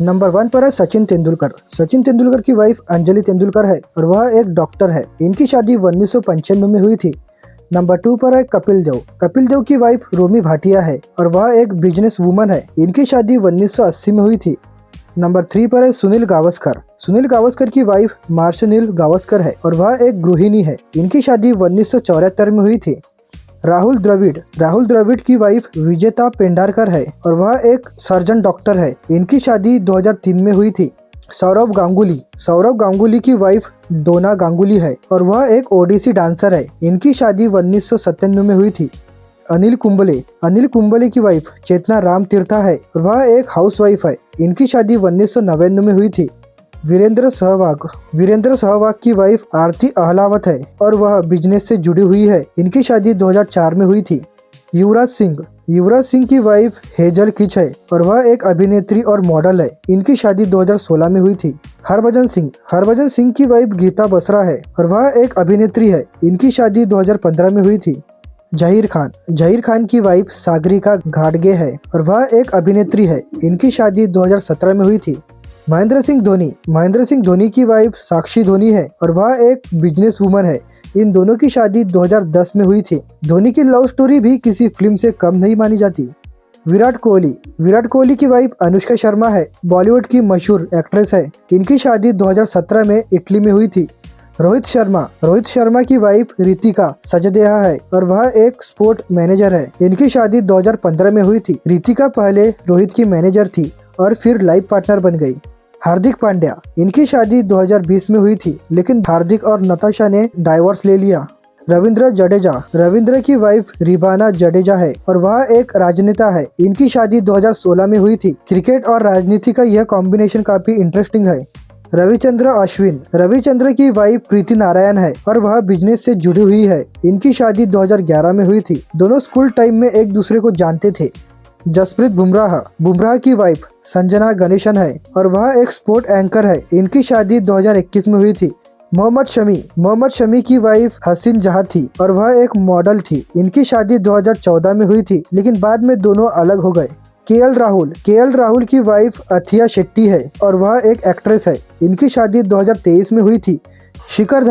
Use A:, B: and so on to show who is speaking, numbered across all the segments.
A: Number 1 पर है सचिन तेंदुलकर। सचिन तेंदुलकर की वाइफ अंजलि तेंदुलकर है और वह एक डॉक्टर है। इनकी शादी 1995 में हुई थी। नंबर 2 पर है कपिल देव। कपिल देव की वाइफ रोमी भाटिया है और वह एक बिजनेस वुमन है। इनकी शादी 1980 में हुई थी। नंबर 3 पर है सुनील गावस्कर। सुनील गावस्कर की वाइफ मार्शनील गावस्कर है और वह एक गृहिणी है। इनकी शादी 1974 में हुई थी। राहुल द्रविड़ की वाइफ विजेता पेंडारकर है और वह एक सर्जन डॉक्टर है। इनकी शादी 2003 में हुई थी। सौरव गांगुली की वाइफ डोना गांगुली है और वह एक ओडिसी डांसर है। इनकी शादी 1997 में हुई थी। अनिल कुंबले की वाइफ चेतना राम तीर्था है और वह एक हाउसवाइफ है। इनकी शादी 1999 में हुई थी। वीरेंद्र सहवाग की वाइफ आरती अहलावत है और वह बिजनेस से जुड़ी हुई है। इनकी शादी 2004 में हुई थी। युवराज सिंह की वाइफ हेजल किच है और वह एक अभिनेत्री और मॉडल है। इनकी शादी 2016 में हुई थी। हरभजन सिंह की वाइफ गीता बसरा है और वह एक अभिनेत्री है। इनकी शादी 2015 में हुई थी। जहीर खान की वाइफ सागरिका घाटगे है और वह एक अभिनेत्री है। इनकी शादी 2017 में हुई थी। महेंद्र सिंह धोनी की वाइफ साक्षी धोनी है और वह एक बिजनेस वुमन है। इन दोनों की शादी 2010 में हुई थी। धोनी की लव स्टोरी भी किसी फिल्म से कम नहीं मानी जाती। विराट कोहली की वाइफ अनुष्का शर्मा है, बॉलीवुड की मशहूर एक्ट्रेस है। इनकी शादी 2017 में इटली में हुई थी। रोहित शर्मा की वाइफ रितिका सजदेहा है और वह एक स्पोर्ट मैनेजर है। इनकी शादी 2015 में हुई थी। रितिका पहले रोहित की मैनेजर थी और फिर लाइफ पार्टनर बन गई। हार्दिक पांड्या, इनकी शादी 2020 में हुई थी, लेकिन हार्दिक और नताशा ने डाइवोर्स ले लिया। रविंद्र की वाइफ रिबाना जडेजा है और वह एक राजनेता है। इनकी शादी 2016 में हुई थी। क्रिकेट और राजनीति का यह कॉम्बिनेशन काफी इंटरेस्टिंग है। रविचंद्र की वाइफ प्रीति नारायण है और वह बिजनेस से जुड़ी हुई है। इनकी शादी 2011 में हुई थी। दोनों स्कूल टाइम में एक दूसरे को जानते थे। जसप्रीत बुमराह की वाइफ संजना गणेशन है और वह एक स्पोर्ट एंकर है। इनकी शादी 2021 में हुई थी। मोहम्मद शमी की वाइफ हसीन जहां थी और वह एक मॉडल थी। इनकी शादी 2014 में हुई थी, लेकिन बाद में दोनों अलग हो गए। केएल राहुल की वाइफ अथिया शेट्टी है और वह एक एक्ट्रेस है। इनकी शादी 2023 में हुई थी। शिखर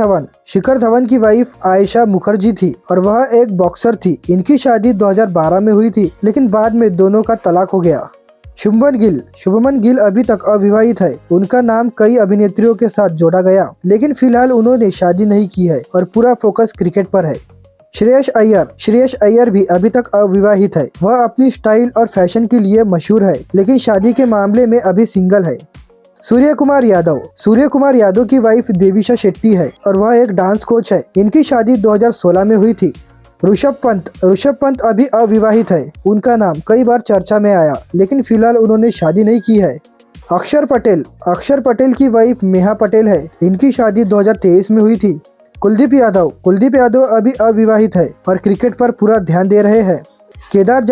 A: धवन की वाइफ आयशा मुखर्जी थी और वह एक बॉक्सर थी। इनकी शादी 2012 में हुई थी, लेकिन बाद में दोनों का तलाक हो गया। शुभमन गिल अभी तक अविवाहित है। उनका नाम कई अभिनेत्रियों के साथ जोड़ा गया, लेकिन फिलहाल उन्होंने शादी नहीं की है और पूरा फोकस क्रिकेट पर है। श्रेयस अय्यर भी अभी तक अविवाहित है। वह अपनी स्टाइल और फैशन के लिए मशहूर है, लेकिन शादी के मामले में अभी सिंगल है। सूर्य कुमार यादव की वाइफ देविशा शेट्टी है और वह एक डांस कोच है। इनकी शादी 2016 में हुई थी। ऋषभ पंत अभी अविवाहित है। उनका नाम कई बार चर्चा में आया, लेकिन फिलहाल उन्होंने शादी नहीं की है। अक्षर पटेल की वाइफ नेहा पटेल है। इनकी शादी 2023 में हुई थी। कुलदीप यादव अभी अविवाहित है और क्रिकेट पर पूरा ध्यान दे रहे हैं। केदार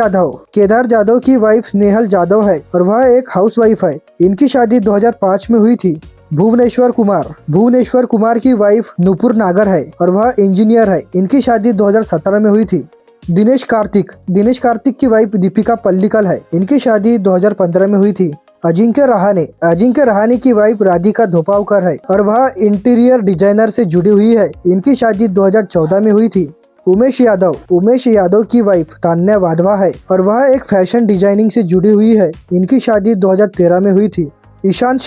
A: जाधव की वाइफ स्नेहल जाधव है और वह एक हाउसवाइफ है। इनकी शादी 2005 में हुई थी। भुवनेश्वर कुमार की वाइफ नुपुर नागर है और वह इंजीनियर है। इनकी शादी 2017 में हुई थी। दिनेश कार्तिक की वाइफ दीपिका पल्लिकल है। इनकी शादी 2015 में हुई थी। अजिंक्य रहाणे की वाइफ राधिका धोपावकर है और वह इंटीरियर डिजाइनर से जुड़ी हुई है। इनकी शादी 2014 में हुई थी। उमेश यादव की वाइफ तान्या वाधवा है और वह एक फैशन डिजाइनिंग से जुड़ी हुई है। इनकी शादी 2013 में हुई थी। ईशांत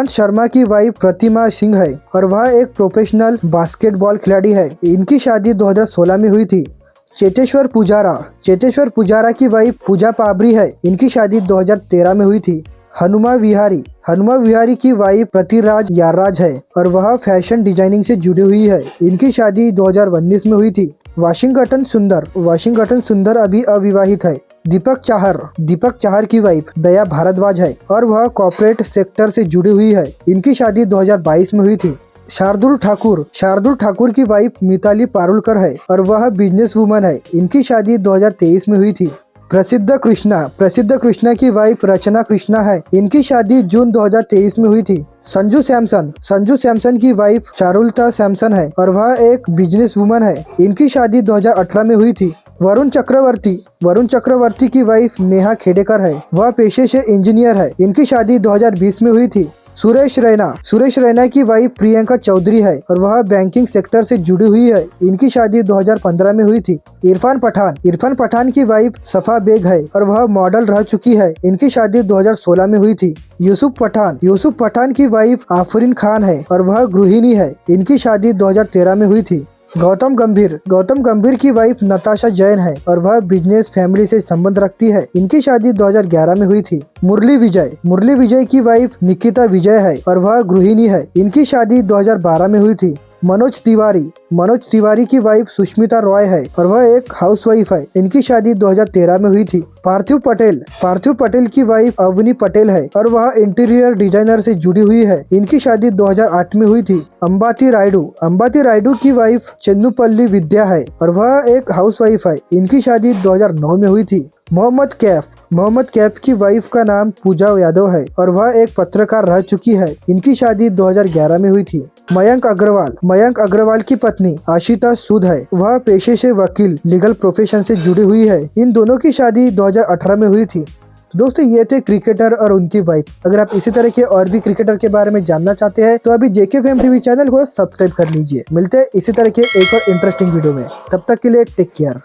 A: शर्मा की वाइफ प्रतिमा सिंह है और वह एक प्रोफेशनल बास्केटबॉल खिलाड़ी है। इनकी शादी 2016 में हुई थी। चेतेश्वर पुजारा की वाइफ पूजा पाबरी है। इनकी शादी 2013 में हुई थी। हनुमा विहारी की वाइफ प्रतिराज यारराज है और वह फैशन डिजाइनिंग से जुड़ी हुई है। इनकी शादी 2019 में हुई थी। वाशिंगटन सुंदर अभी अविवाहित है। दीपक चाहर की वाइफ दया भारद्वाज है और वह कॉर्पोरेट सेक्टर से जुड़ी हुई है। इनकी शादी 2022 में हुई थी। शार्दुल ठाकुर की वाइफ मिताली पारुलकर है और वह बिजनेस वुमन है। इनकी शादी 2023 में हुई थी। प्रसिद्ध कृष्णा की वाइफ रचना कृष्णा है। इनकी शादी जून 2023 में हुई थी। संजू सैमसन की वाइफ चारुलता सैमसन है और वह एक बिजनेस वुमन है। इनकी शादी 2018 में हुई थी। वरुण चक्रवर्ती की वाइफ नेहा खेडेकर है। वह पेशे से इंजीनियर है। इनकी शादी 2020 में हुई थी। सुरेश रैना की वाइफ प्रियंका चौधरी है और वह बैंकिंग सेक्टर से जुड़ी हुई है। इनकी शादी 2015 में हुई थी। इरफान पठान की वाइफ सफा बेग है और वह मॉडल रह चुकी है। इनकी शादी 2016 में हुई थी। यूसुफ पठान की वाइफ आफरीन खान है और वह गृहिणी है। इनकी शादी 2013 में हुई थी। गौतम गंभीर की वाइफ नताशा जैन है और वह बिजनेस फैमिली से संबंध रखती है। इनकी शादी 2011 में हुई थी। मुरली विजय की वाइफ निकिता विजय है और वह गृहिणी है। इनकी शादी 2012 में हुई थी। मनोज तिवारी की वाइफ सुष्मिता रॉय है और वह एक हाउसवाइफ है। इनकी शादी 2013 में हुई थी। पार्थिव पटेल की वाइफ अवनी पटेल है और वह इंटीरियर डिजाइनर से जुड़ी हुई है। इनकी शादी 2008 में हुई थी। अंबाती रायडू की वाइफ चन्नुपल्ली विद्या है और वह एक हाउसवाइफ है। इनकी शादी 2009 में हुई थी। मोहम्मद कैफ की वाइफ का नाम पूजा यादव है और वह एक पत्रकार रह चुकी है। इनकी शादी 2011 में हुई थी। मयंक अग्रवाल की पत्नी आशिता सूद है। वह पेशे से वकील लीगल प्रोफेशन से जुड़ी हुई है। इन दोनों की शादी 2018 में हुई थी। तो दोस्तों ये थे क्रिकेटर और उनकी वाइफ। अगर आप इसी तरह के और भी क्रिकेटर के बारे में जानना चाहते हैं तो अभी जेके फेम टीवी चैनल को सब्सक्राइब कर लीजिए। मिलते हैं इसी तरह के एक और इंटरेस्टिंग वीडियो में। तब तक के लिए टेक केयर।